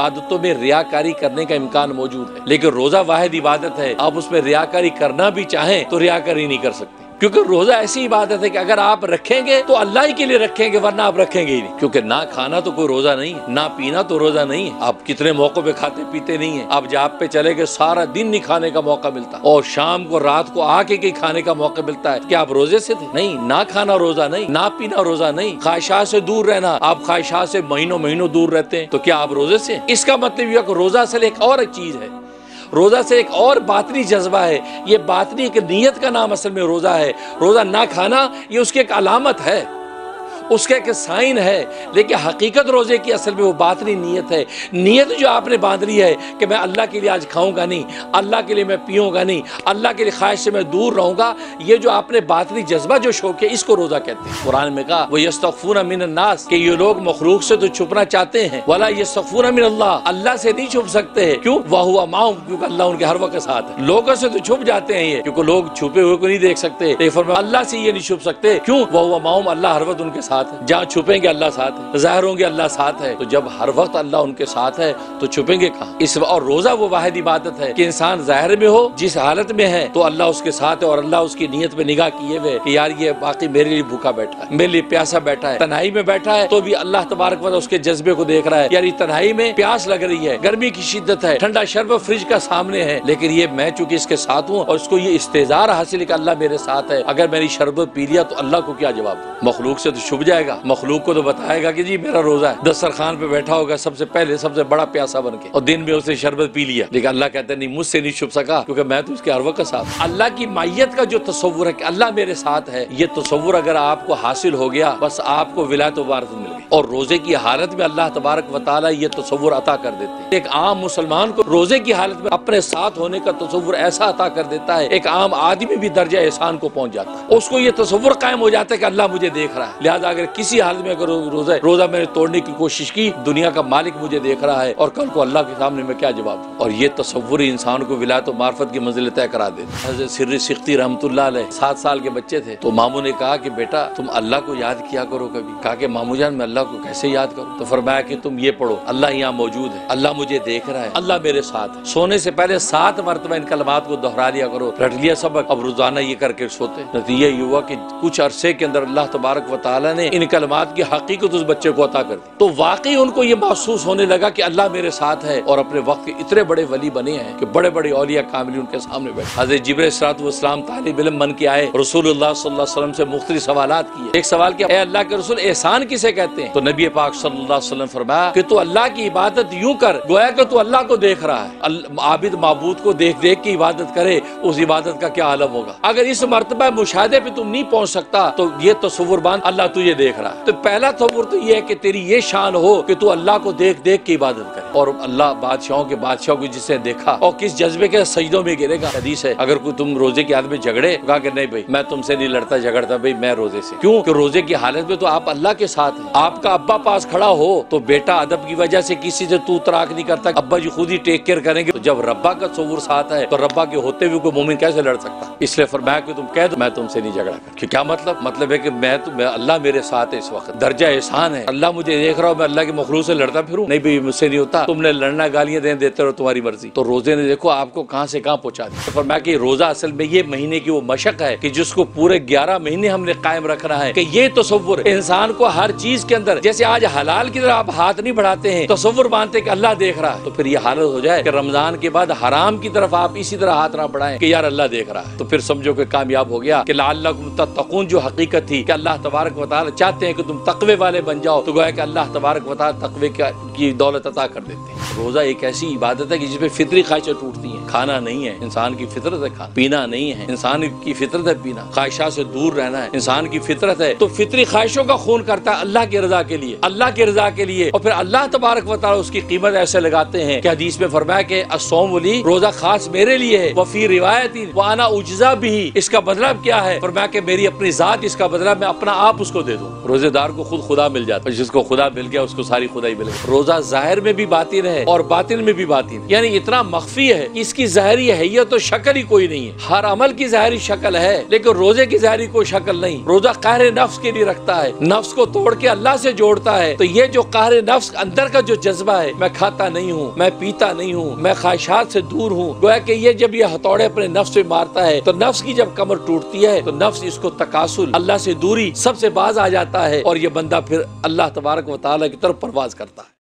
इबादतों में रियाकारी करने का इम्कान मौजूद है, लेकिन रोजा वाहिद इबादत है, आप उसमें रियाकारी करना भी चाहें तो रियाकारी नहीं कर सकते, क्योंकि रोजा ऐसी इबादत है कि अगर आप रखेंगे तो अल्लाह ही के लिए रखेंगे, वरना आप रखेंगे ही नहीं। क्योंकि ना खाना तो कोई रोजा नहीं है, ना पीना तो रोजा नहीं है। आप कितने मौकों पे खाते पीते नहीं है, आप जॉब पे चले गए सारा दिन नहीं खाने का मौका मिलता और शाम को रात को आके कहीं खाने का मौका मिलता है, क्या आप रोजे से थे? नहीं। ना खाना रोजा नहीं, ना पीना रोजा नहीं, ख्वाहिशात से दूर रहना, आप ख्वाहिशात से महीनों महीनों दूर रहते हैं, तो क्या आप रोजे से? इसका मतलब यह कि रोजा असल एक और चीज है, रोजा से एक और बातनी जज्बा है, ये बातनी एक नीयत का नाम असल में रोजा है। रोजा ना खाना ये उसकी एक अलामत है, उसका एक साइन है, लेकिन हकीकत रोजे की असल में वो बातनी नीयत है। नीयत जो आपने बांध ली है कि मैं अल्लाह के लिए आज खाऊंगा नहीं, अल्लाह के लिए मैं पीऊंगा नहीं, अल्लाह के लिए ख्वाहिश से मैं दूर रहूंगा, ये जो आपने बातनी जज्बा जो शौक है, इसको रोजा कहते हैं। कुरान में कहा वो यस्तगफून मिनन नास, कि ये लोग मखलूक से तो छुपना चाहते हैं, वला यस्तगफून मिन अल्लाह, अल्लाह से नहीं छुप सकते हैं। क्यों? वहुवा माहुम, क्योंकि अल्लाह उनके हर वक्त साथ है। लोगों से तो छुप जाते हैं ये, क्योंकि लोग छुपे हुए को नहीं देख सकते, अल्लाह से ये नहीं छुप सकते। क्यों? वहुवा माहुम, अल्लाह हर वक्त उनके साथ है। जहाँ छुपेंगे अल्लाह साथ है, जाहिर होंगे अल्लाह साथ है, तो जब हर वक्त अल्लाह उनके साथ है तो छुपेंगे कहाँ? इस और रोजा वो वाहिद इबादत है कि इंसान जाहिर में हो, जिस हालत में है तो अल्लाह उसके साथ है और अल्लाह उसकी नीयत पे निगाह किए हुए कि यार ये बाकी मेरे लिए भूखा बैठा है, मेरे लिए प्यासा बैठा है, तन्हाई में बैठा है तो भी अल्लाह तबारक व तआला उसके जज्बे को देख रहा है, यार ये तन्हाई में प्यास लग रही है, गर्मी की शिद्दत है, ठंडा शरबत फ्रिज का सामने है, लेकिन ये मैं चूंकि इसके साथ हूँ और उसको ये इस्तेजार हासिल है कि अल्लाह मेरे साथ है, अगर मैंने शरबत पी लिया तो अल्लाह को क्या जवाब दूं? मखलूक से तो छुप जाएगा, मखलूक को तो बताएगा कि जी मेरा रोजा है, दस्तरखान पे बैठा होगा सबसे पहले सबसे बड़ा प्यासा बन के, और दिन में उसने शरबत पी लिया, लेकिन अल्लाह कहते नहीं मुझसे नहीं छुप सका क्योंकि मैं तो इसके हर वक्त साथ। अल्लाह की मायत का जो तसव्वुर है कि अल्लाह मेरे साथ है, ये तसव्वुर अगर आपको हासिल हो गया बस आपको विलायत व वारसत मिल गई। और रोजे की हालत में अल्लाह तबारक व तआला ये तसव्वुर अता कर देते हैं। एक आम मुसलमान को रोजे की हालत में अपने साथ होने का तसव्वुर ऐसा अता कर देता है, एक आम आदमी भी दर्जा एहसान को पहुंच जाता है, उसको ये तसव्वुर कायम हो जाता है कि अल्लाह मुझे देख रहा है। लिहाजा अगर किसी हालत में अगर रोजा मैंने तोड़ने की कोशिश की, दुनिया का मालिक मुझे देख रहा है और कल को अल्लाह के सामने मैं क्या जवाब दूं? और ये तसव्वुर इंसान को विलायत व मार्फत की मंजिल तय करा देता है। हज़रत सिर्री सिख्ती रहमतुल्लाह अलैह 7 साल के बच्चे थे, तो मामू ने कहा कि बेटा तुम अल्लाह को याद किया करो कभी। कहा कि मामू जान मैं अल्लाह को कैसे याद करूं? तो फरमाया कि तुम ये पढ़ो, अल्लाह यहाँ मौजूद है, अल्लाह मुझे देख रहा है, अल्लाह मेरे साथ है। सोने से पहले 7 मरतबा इन कलमात को दोहरा लिया करो। रट लिया सबक, अब रोजाना ये करके सोते। नतीजा ये हुआ कि कुछ अरसे के अंदर अल्लाह तबारक व तआला ने इन कलमात की हकीकत उस बच्चे को अता कर दी। तो वाकई उनको ये महसूस होने लगा कि अल्लाह मेरे साथ है, और अपने वक्त के इतने बड़े वली बने हैं कि बड़े बड़े औलिया कामिल उनके सामने बैठे। हज़रत जिब्रील अलैहिस्सलाम तालिब इल्म बन के आए, रसूलुल्लाह सल्लल्लाहु अलैहि वसल्लम से मुख्तलिफ सवालात किए। एक सवाल किया, ए अल्लाह के रसूल एहसान किसे कहते हैं? तो नबी पाक सल्लल्लाहु अलैहि वसल्लम फरमाया कि तू अल्लाह की इबादत यूं कर गोया कि तू अल्लाह को देख रहा है। आबिद माबूद को देख देख के इबादत करे, उस इबादत का क्या आलम होगा। अगर इस मर्तबा मुशाहदे पे तुम नहीं पहुंच सकता तो ये तसव्वुर बांध, अल्लाह तुझे देख रहा है। तो पहला तसव्वुर तो ये है कि तेरी ये शान हो कि तू अल्लाह को देख देख के इबादत करे। और अल्लाह बादशाहों के बादशाह को जिसने देखा और किस जज्बे के सजदों में गिरेगा। हदीस है, अगर कोई तुम रोजे की हालत में झगड़े, कहा कि नहीं भाई मैं तुमसे नहीं लड़ता झगड़ता, भाई मैं रोजे से। क्यों? कि रोजे की हालत में तो आप अल्लाह के साथ हैं। आपका अब्बा पास खड़ा हो तो बेटा अदब की वजह से किसी से तू तराक नहीं करता, अब्बा जी खुद ही टेक केयर करेंगे। तो जब रब्बा का तसव्वुर साथ है तो रब्बा के होते हुए कोई मोमिन कैसे लड़ सकता? इसलिए फरमाया कि तुम कह दो मैं तुमसे नहीं झगड़ा कर। क्या मतलब है कि मैं अल्लाह मेरे साथ है, इस वक्त दर्जा एहसान है, अल्लाह मुझे देख रहा हूँ, मैं अल्लाह के मखलूक से लड़ता फिरूं? नहीं भाई मुझसे नहीं होता, तुमने लड़ना गालियां देते रहो, तुम्हारी मर्जी। तो रोजे ने देखो आपको कहां से कहां पहुंचा दिया। तो फरमाया कि रोजा असल में ये महीने की वो मशक है कि जिसको पूरे 11 महीने हमने कायम रखना है कि ये तसव्वुर इंसान को हर चीज के अंदर, जैसे आज हलाल की तरफ आप हाथ नहीं बढ़ाते हैं, तसव्वुर मानते कि अल्लाह देख रहा है, तो फिर ये हालत हो जाए कि रमजान के बाद हराम की तरफ आप इसी तरह हाथ ना बढ़ाएं कि यार अल्लाह देख रहा है, तो फिर समझो कि कामयाब हो गया। कि लअल्लकुम तत्तकून जो हकीकत थी कि अल्लाह तबारक व तआला चाहते हैं कि तुम तकवे वाले बन जाओ, तो गोया कि अल्लाह तबारक व तआला तकवे की दौलत अता कर देते हैं। रोजा एक ऐसी इबादत है कि जिसमें फितरी ख्वाहिशें टूटती हैं। खाना नहीं है, इंसान की फितरत है खाना, पीना नहीं है, इंसान की फितरत है पीना, ख्वाहिशात से दूर रहना है, इंसान की फितरत है। तो फितरी ख्वाहिशों का खून करता है अल्लाह की रजा के लिए, अल्लाह की रजा के लिए, और फिर अल्लाह तबारक व तआला उसकी कीमत ऐसे लगाते हैं कि हदीस में फरमाया कि अस्सौम ली, रोजा खास मेरे लिए है, वफी रिवायत व अना उज्जा भी, इसका बदला क्या है? फरमाया कि मेरी अपनी जात, इसका बदला मैं अपना आप उसको दे दूं। दूं। रोजेदार को खुद खुदा मिल जाता है, जिसको खुदा मिल गया उसको सारी खुदाई मिल गई। रोजा जाहिर में भी बातिन है और बातिन में भी बातिन, यानी इतना मख्फी है कि इसकी ज़ाहिरी हैयत तो शक्ल ही कोई नहीं है। हर अमल की ज़ाहिरी शक्ल है लेकिन रोजे की ज़ाहिरी कोई शक्ल नहीं। रोजा कहरे नफ्स के लिए रखता है, नफ्स को तोड़ के अल्लाह से जोड़ता है। तो ये जो कहरे नफ्स अंदर का जो जज्बा है, मैं खाता नहीं हूँ, मैं पीता नहीं हूँ, मैं ख्वाहिशात से दूर हूँ, गोया कि ये जब ये हथौड़े अपने नफ्स पे मारता है तो नफ्स की जब कमर टूटती है तो नफ्स इसको तकासुल, अल्लाह से दूरी सबसे बाज आ जाता है और ये बंदा फिर अल्लाह तबारक व तआला की तरफ परवाज करता है।